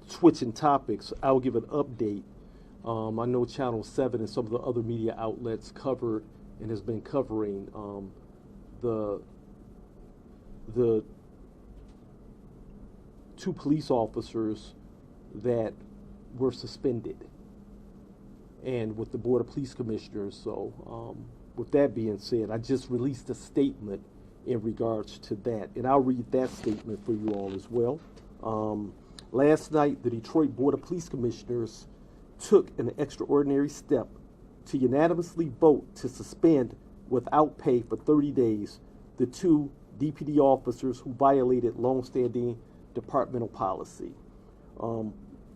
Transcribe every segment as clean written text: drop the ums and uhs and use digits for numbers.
switching topics, I'll give an update. I know Channel 7 and some of the other media outlets covered and has been covering the 2 police officers that were suspended, and with the Board of Police Commissioners. So with that being said, I just released a statement in regards to that, and I'll read that statement for you all as well. Last night, the Detroit Board of Police Commissioners took an extraordinary step to unanimously vote to suspend without pay for 30 days the 2 DPD officers who violated longstanding departmental policy.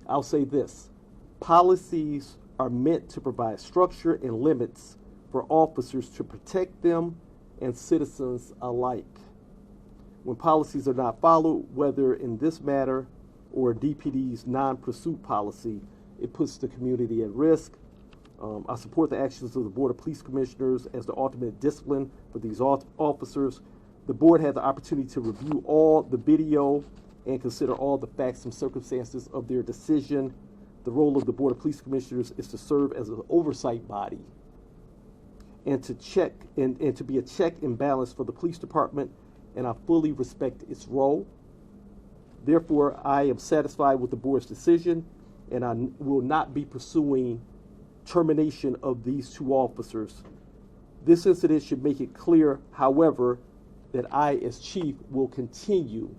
I'll say this: policies are meant to provide structure and limits for officers to protect them and citizens alike. When policies are not followed, whether in this matter or DPD's non-pursuit policy, it puts the community at risk. I support the actions of the Board of Police Commissioners as the ultimate discipline for these officers. The board had the opportunity to review all the video and consider all the facts and circumstances of their decision. The role of the Board of Police Commissioners is to serve as an oversight body and to check and to be a check and balance for the police department, and I fully respect its role. Therefore, I am satisfied with the board's decision, and I will not be pursuing termination of these 2 officers. This incident should make it clear, however, that I, as chief, will continue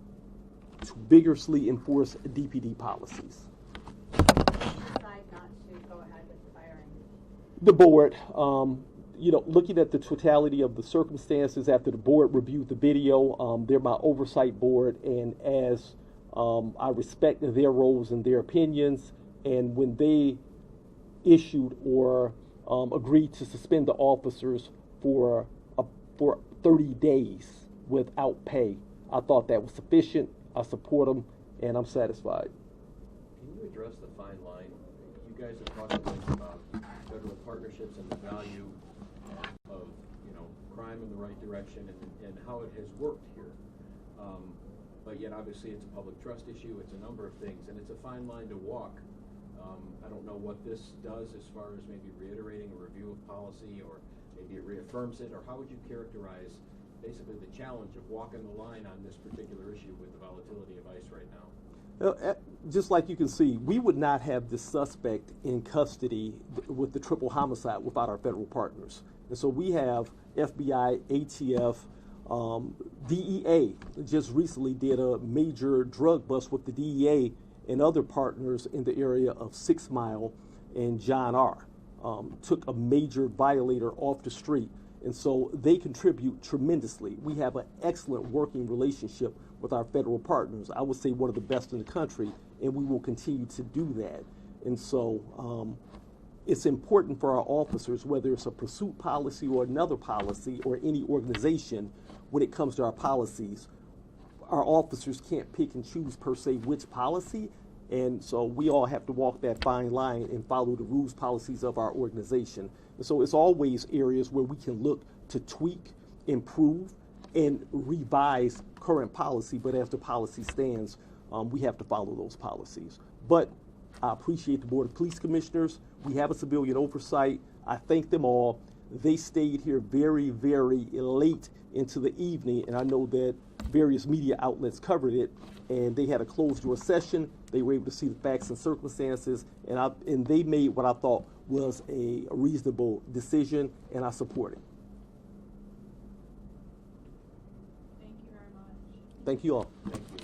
to vigorously enforce DPD policies. Decide not to go ahead with the firing? The board, looking at the totality of the circumstances after the board reviewed the video, they're my oversight board, and as I respect their roles and their opinions, and when they issued or agreed to suspend the officers for 30 days without pay, I thought that was sufficient. I support them, and I'm satisfied. Can you address the fine line? You guys have talked about federal partnerships and the value of crime in the right direction and how it has worked here. But yet, obviously, it's a public trust issue. It's a number of things, and it's a fine line to walk. I don't know what this does as far as maybe reiterating a review of policy, or maybe it reaffirms it, or how would you characterize basically the challenge of walking the line on this particular issue with the volatility of ICE right now? Just like you can see, we would not have the suspect in custody with the triple homicide without our federal partners. And so we have FBI, ATF, DEA just recently did a major drug bust with the DEA and other partners in the area of 6 Mile and John R. Took a major violator off the street. And so they contribute tremendously. We have an excellent working relationship with our federal partners. I would say one of the best in the country, and we will continue to do that. And so it's important for our officers, whether it's a pursuit policy or another policy or any organization, when it comes to our policies, our officers can't pick and choose per se which policy. And so we all have to walk that fine line and follow the rules, policies of our organization. And so it's always areas where we can look to tweak, improve, and revise current policy. But as the policy stands, we have to follow those policies. But I appreciate the Board of Police Commissioners. We have a civilian oversight. I thank them all. They stayed here very, very late into the evening, and I know that various media outlets covered it, and they had a closed-door session. They were able to see the facts and circumstances, and they made what I thought was a reasonable decision, and I support it. Thank you very much. Thank you all. Thank you.